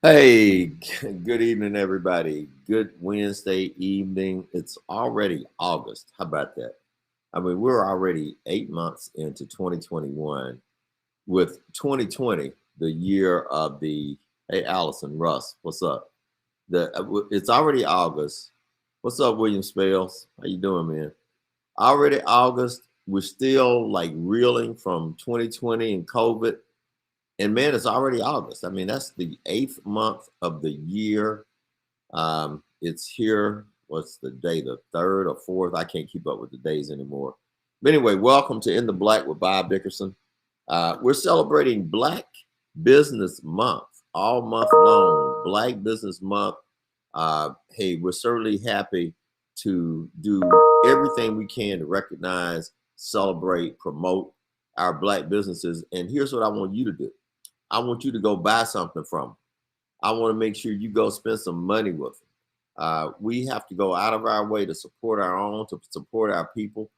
Hey, good evening, everybody. Good Wednesday evening. It's already August. How about that? I mean, we're already 8 months into 2021, with 2020, the year of the, hey, Allison, Russ, what's up? It's already August. What's up, William Spells? How you doing, man? Already August. We're still like reeling from 2020 and COVID. And man, it's already August. I mean, that's the eighth month of the year. It's here. What's the day? The third or fourth? I can't keep up with the days anymore. But anyway, welcome to In the Black with Bob Dickerson. We're celebrating Black Business Month all month long. Black Business Month. Hey, we're certainly happy to do everything we can to recognize, celebrate, promote our Black businesses. And here's what I want you to do. I want you to go buy something from them. I want to make sure you go spend some money with them. We have to go out of our way to support our own, to support our people.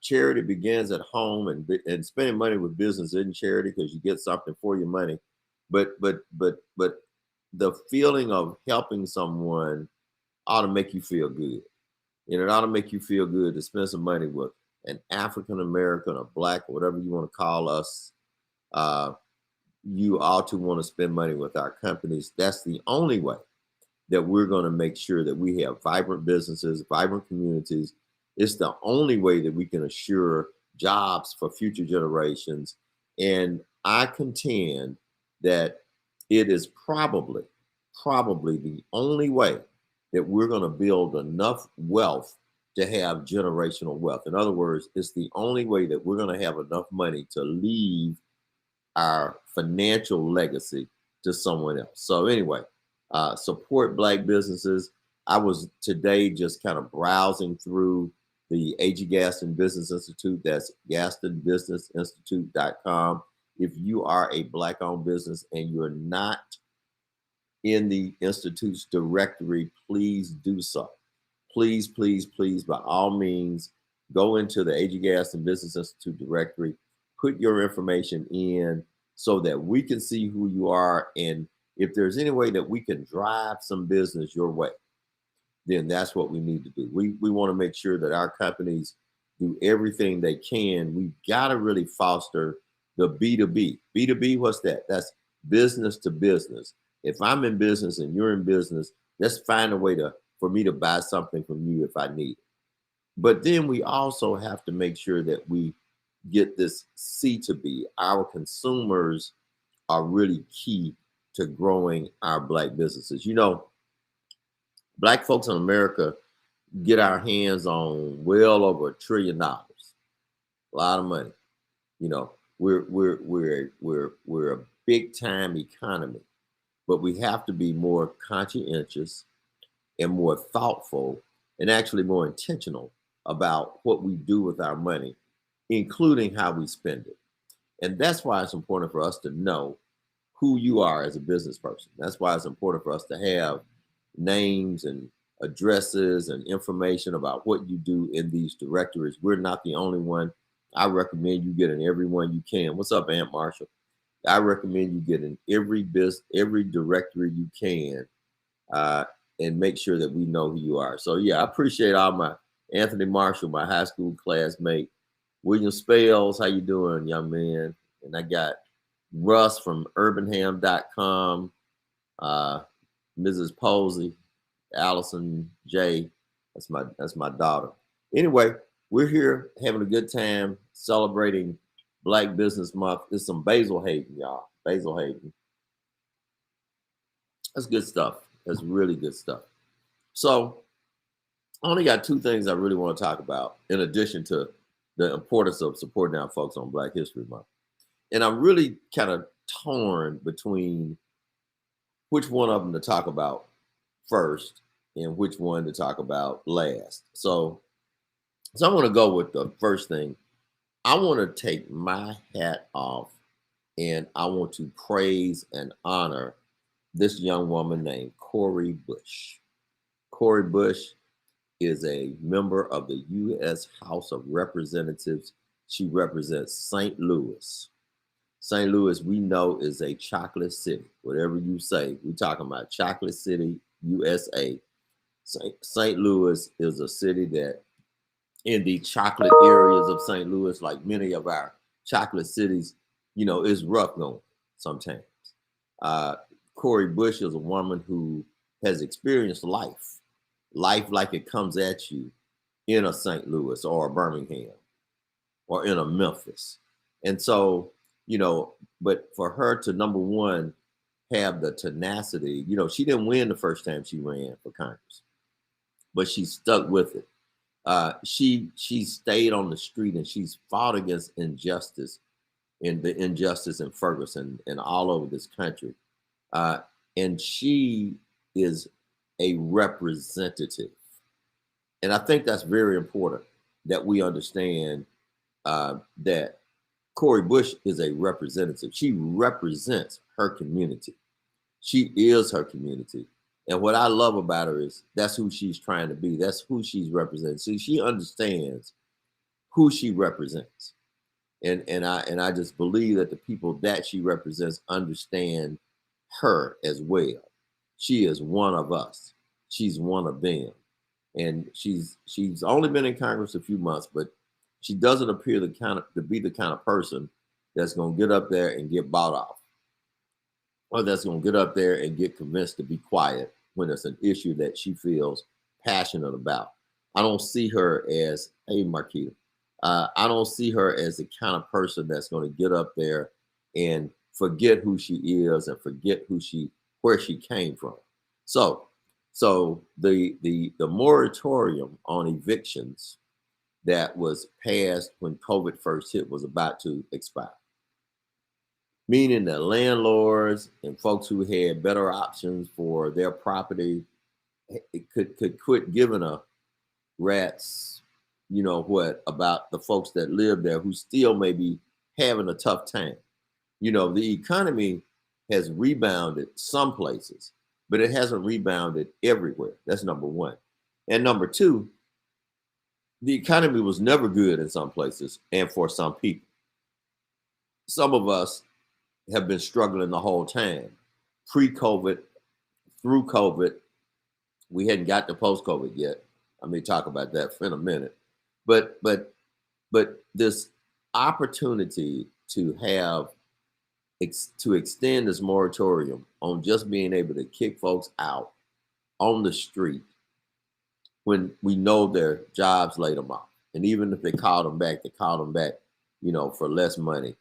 Charity begins at home, and spending money with business isn't charity because you get something for your money. But the feeling of helping someone ought to make you feel good. And it ought to make you feel good to spend some money with an African American or Black, or whatever you want to call us. You ought to want to spend money with our companies. That's the only way that we're going to make sure that we have vibrant businesses, vibrant communities. It's the only way that we can assure jobs for future generations. And I contend that it is probably the only way that we're going to build enough wealth to have generational wealth. In other words, it's the only way that we're going to have enough money to leave our financial legacy to someone else. So anyway, support Black businesses. I was today just kind of browsing through the A.G. Gaston Business Institute. That's gastonbusinessinstitute.com. If you are a Black-owned business and you're not in the Institute's directory, please do so. Please, please, please, by all means, go into the A.G. Gaston Business Institute directory, put your information in so that we can see who you are. And if there's any way that we can drive some business your way, then that's what we need to do. We want to make sure that our companies do everything they can. We've got to really foster the B2B. B2B, what's that? That's business to business. If I'm in business and you're in business, let's find a way for me to buy something from you if I need it. But then we also have to make sure that we get this C to B. Our consumers are really key to growing our Black businesses. You know, Black folks in America get our hands on well over $1 trillion. A lot of money. You know, we're a big time economy, but we have to be more conscientious and more thoughtful and actually more intentional about what we do with our money, including how we spend it. And that's why it's important for us to know who you are as a business person. That's why it's important for us to have names and addresses and information about what you do in these directories. We're not the only one. I recommend you get in every one you can. What's up, Aunt Marshall? I recommend you get in every directory you can, and make sure that we know who you are. So yeah, I appreciate all my Anthony Marshall, my high school classmate. William Spells, how you doing, young man? And I got Russ from urbanham.com, Mrs. Posey, Allison J. That's my daughter. Anyway, we're here having a good time celebrating Black Business Month. There's some Basil Hayden, y'all. Basil Hayden. That's good stuff. That's really good stuff. So I only got two things I really want to talk about in addition to the importance of supporting our folks on Black History Month. And I'm really kind of torn between which one of them to talk about first and which one to talk about last. So I'm going to go with the first thing. I want to take my hat off and I want to praise and honor this young woman named Cori Bush. Cori Bush is a member of the U.S. House of Representatives. She represents St. Louis. St. Louis, we know, is a chocolate city. Whatever you say, we're talking about Chocolate City, USA. St. Louis is a city that, in the chocolate areas of St. Louis, like many of our chocolate cities, is rough going sometimes. Uh, Cori Bush is a woman who has experienced life like it comes at you in a St. Louis or a Birmingham or in a Memphis. And so, but for her to, number one, have the tenacity, she didn't win the first time she ran for Congress, but she stuck with it. She stayed on the street and she's fought against injustice, and the injustice in Ferguson and all over this country. And she is a representative. And I think that's very important that we understand that Cori Bush is a representative. She represents her community. She is her community. And what I love about her is that's who she's trying to be. That's who she's representing. See, she understands who she represents. And I just believe that the people that she represents understand her as well. She is one of us. She's one of them. And she's only been in Congress a few months, but she doesn't appear to be the kind of person that's going to get up there and get bought off, or that's going to get up there and get convinced to be quiet when it's an issue that she feels passionate about. I don't see her as, hey, Marquita, I don't see her as the kind of person that's going to get up there and forget who she is and forget where she came from. So the moratorium on evictions that was passed when COVID first hit was about to expire, meaning that landlords and folks who had better options for their property could quit giving a rat's, about the folks that live there who still may be having a tough time. The economy has rebounded some places, but it hasn't rebounded everywhere. That's number one. And number two, the economy was never good in some places and for some people. Some of us have been struggling the whole time, pre-COVID, through COVID. We hadn't got to post-COVID yet. I may talk about that in a minute. But this opportunity to have to extend this moratorium on just being able to kick folks out on the street when we know their jobs laid them off. And even if they called them back, for less money.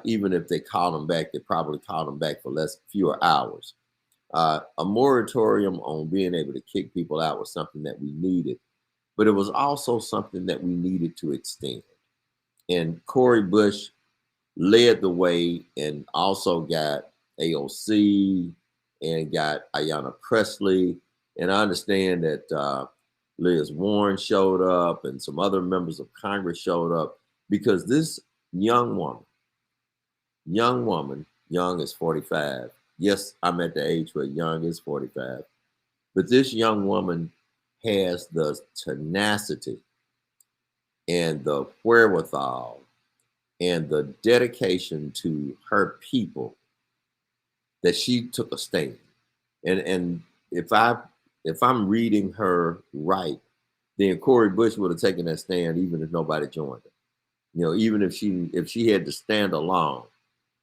Even if they called them back, they probably called them back for fewer hours. A moratorium on being able to kick people out was something that we needed, but it was also something that we needed to extend. And Cori Bush led the way and also got AOC and got Ayanna Pressley. And I understand that Liz Warren showed up and some other members of Congress showed up because this young woman, young is 45. Yes, I'm at the age where young is 45. But this young woman has the tenacity and the wherewithal and the dedication to her people that she took a stand. And if I'm reading her right, then Cori Bush would have taken that stand even if nobody joined her. Even if she had to stand alone.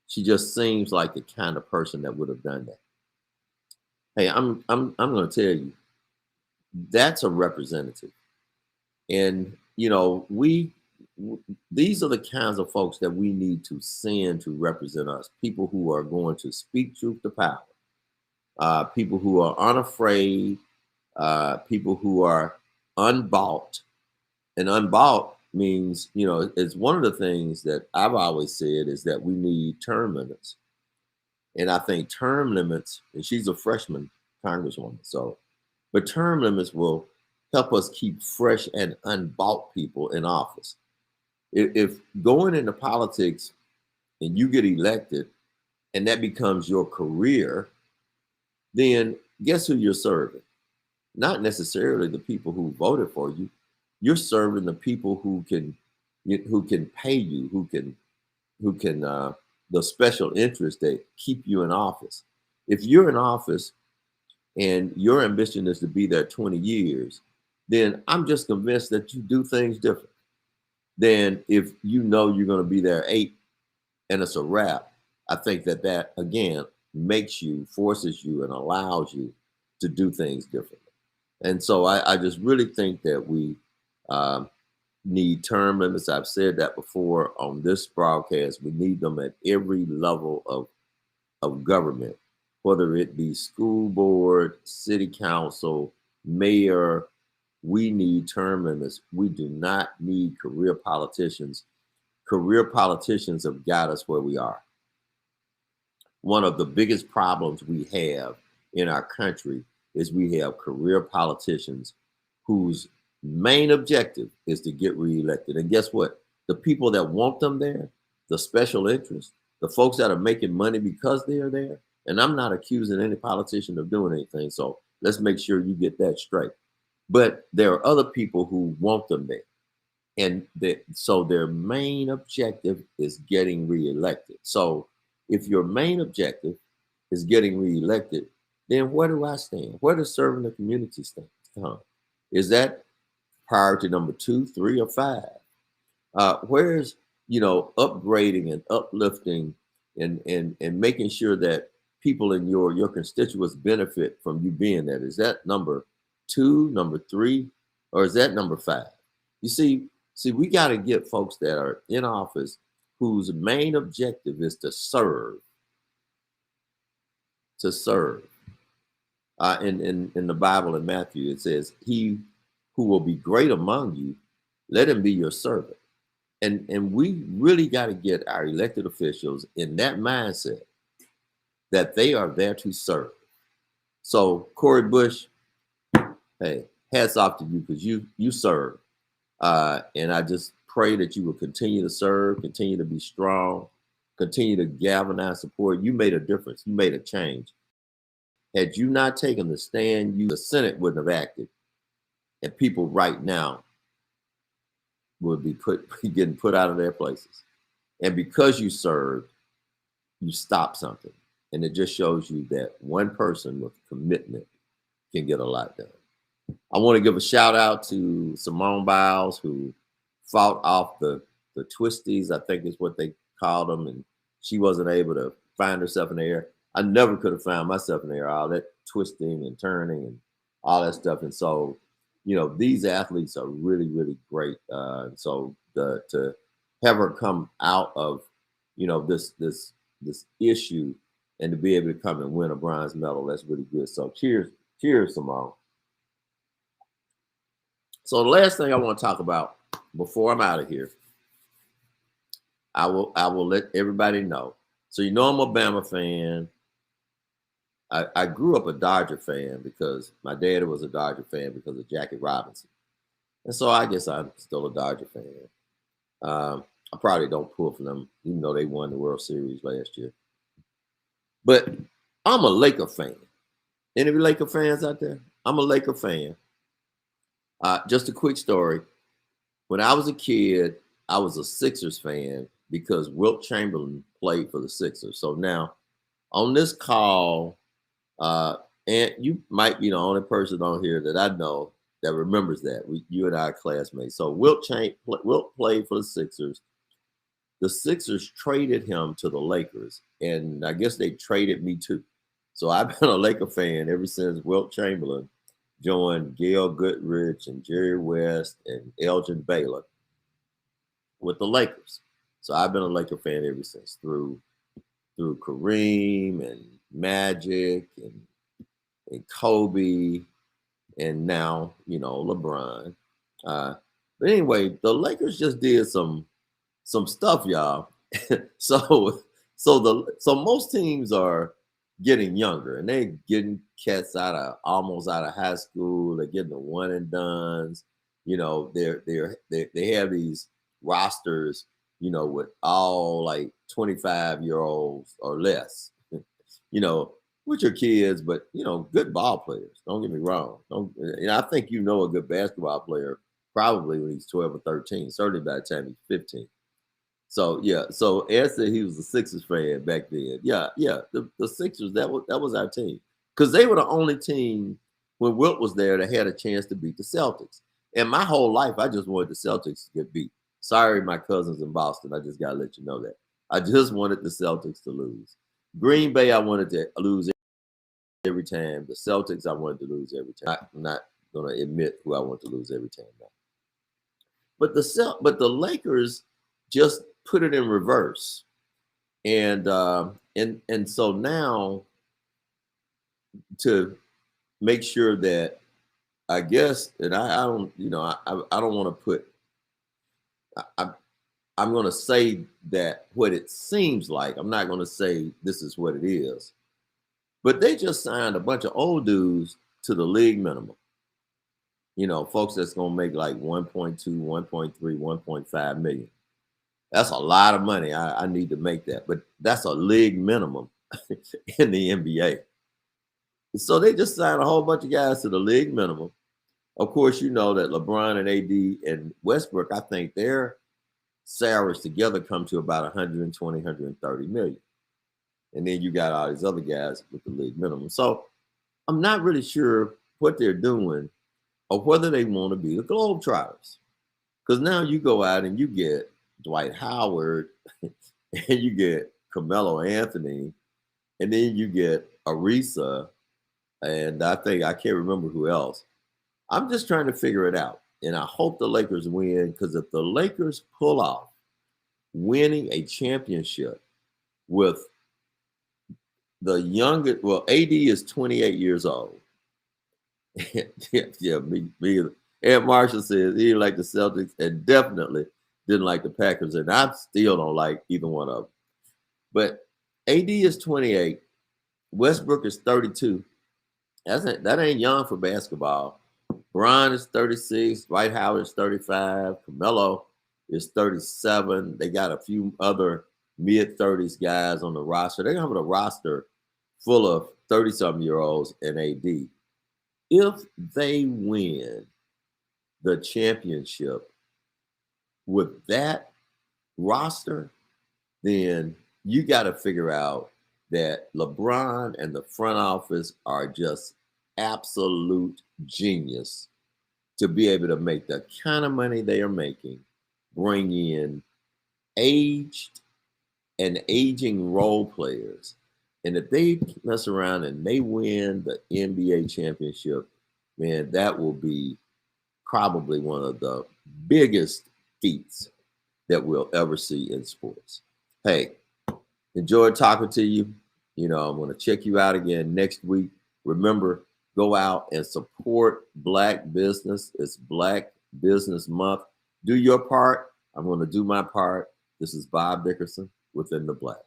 She just seems like the kind of person that would have done that. Hey, I'm going to tell you, that's a representative. And these are the kinds of folks that we need to send to represent us. People who are going to speak truth to power. People who are unafraid. People who are unbought. And unbought means, it's one of the things that I've always said is that we need term limits. And I think term limits, and she's a freshman congresswoman, but term limits will help us keep fresh and unbought people in office. If going into politics and you get elected and that becomes your career, then guess who you're serving? Not necessarily the people who voted for you. You're serving the people who can pay you, who can the special interests that keep you in office. If you're in office and your ambition is to be there 20 years, then I'm just convinced that you do things different than if you know you're going to be there 8 and it's a wrap. I think that that again makes you, forces you, and allows you to do things differently. And so I just really think that we um, need term limits. I've said that before on this broadcast. We need them at every level of government, whether it be school board, city council, mayor. We need term limits. We do not need career politicians. Career politicians have got us where we are. One of the biggest problems we have in our country is we have career politicians whose main objective is to get reelected. And guess what? The people that want them there, the special interests, the folks that are making money because they're there, and I'm not accusing any politician of doing anything, so let's make sure you get that straight. But there are other people who want them there. And so their main objective is getting reelected. So if your main objective is getting reelected, then where do I stand? Where does serving the community stand? Is that priority number 2, 3, or 5? Where's upgrading and uplifting and making sure that people in your constituents benefit from you being there? Is that number 2, number 3, or is that number 5? You see, we got to get folks that are in office whose main objective is to serve. To serve. In the Bible in Matthew, it says, "He who will be great among you, let him be your servant." And we really got to get our elected officials in that mindset that they are there to serve. So Corey Bush, hey, hats off to you because you serve. And I just pray that you will continue to serve, continue to be strong, continue to galvanize support. You made a difference. You made a change. Had you not taken the stand, the Senate wouldn't have acted. And people right now would be getting put out of their places. And because you served, you stopped something. And it just shows you that one person with commitment can get a lot done. I want to give a shout out to Simone Biles, who fought off the twisties, I think is what they called them, and she wasn't able to find herself in the air. I never could have found myself in the air, all that twisting and turning and all that stuff. And so, these athletes are really, really great. So to have her come out of, this issue and to be able to come and win a bronze medal, that's really good. So cheers, Simone. So the last thing I want to talk about before I'm out of here, I will let everybody know. So I'm a Bama fan. I grew up a Dodger fan because my dad was a Dodger fan because of Jackie Robinson. And so I guess I'm still a Dodger fan. I probably don't pull for them, even though they won the World Series last year. But I'm a Laker fan. Any Laker fans out there? I'm a Laker fan. Just a quick story. When I was a kid, I was a Sixers fan because Wilt Chamberlain played for the Sixers. So now on this call, and you might be the only person on here that I know that remembers that. You and I are classmates. So Wilt played for the Sixers. The Sixers traded him to the Lakers, and I guess they traded me too. So I've been a Laker fan ever since Wilt Chamberlain joined Gail Goodrich and Jerry West and Elgin Baylor with the Lakers. So I've been a Laker fan ever since through Kareem and Magic and Kobe and now, LeBron. But anyway, the Lakers just did some stuff, y'all. So most teams are getting younger and they're getting cats almost out of high school. They're getting the one and dones. They have these rosters, with all like 25-year-olds or less, which are kids, but good ball players. Don't get me wrong. I think a good basketball player probably when he's 12 or 13, certainly by the time he's 15. So yeah, so Ed said he was a Sixers fan back then. Yeah, yeah, the Sixers, that was our team, because they were the only team when Wilt was there that had a chance to beat the Celtics. And my whole life, I just wanted the Celtics to get beat. Sorry, my cousins in Boston, I just gotta let you know that. I just wanted the Celtics to lose. Green Bay, I wanted to lose every time. The Celtics, I wanted to lose every time. I'm not gonna admit who I want to lose every time now. But the Lakers just put it in reverse, and so now, to make sure that, I guess, and I don't, I don't want to put, I, I'm going to say that what it seems like. I'm not going to say this is what it is, but they just signed a bunch of old dudes to the league minimum. Folks that's going to make like 1.2, 1.3, 1.5 million. That's a lot of money. I need to make that, but that's a league minimum in the NBA. So they just signed a whole bunch of guys to the league minimum. Of course, you know that LeBron and AD and Westbrook, I think their salaries together come to about 120, 130 million. And then you got all these other guys with the league minimum. So I'm not really sure what they're doing or whether they want to be the Globetrotters. Because now you go out and you get Dwight Howard and you get Carmelo Anthony, and then you get Ariza, and I can't remember who else. I'm just trying to figure it out. And I hope the Lakers win, because if the Lakers pull off winning a championship with the youngest, well, AD is 28 years old. yeah, me. Ed Marshall says he didn't like the Celtics and definitely didn't like the Packers, and I still don't like either one of them. But AD is 28, Westbrook is 32. That ain't young for basketball. Bron is 36, Dwight Howard is 35, Carmelo is 37. They got a few other mid-30s guys on the roster. They're going to have a roster full of 30-something-year-olds and AD. If they win the championship with that roster, then you got to figure out that LeBron and the front office are just absolute genius to be able to make the kind of money they are making, bring in aged and aging role players. And if they mess around and they win the NBA championship, man, that will be probably one of the biggest feats that we'll ever see in sports. Hey, enjoyed talking to you. I'm going to check you out again next week. Remember, go out and support Black business. It's Black Business Month. Do your part. I'm going to do my part. This is Bob Dickerson, Within the Black.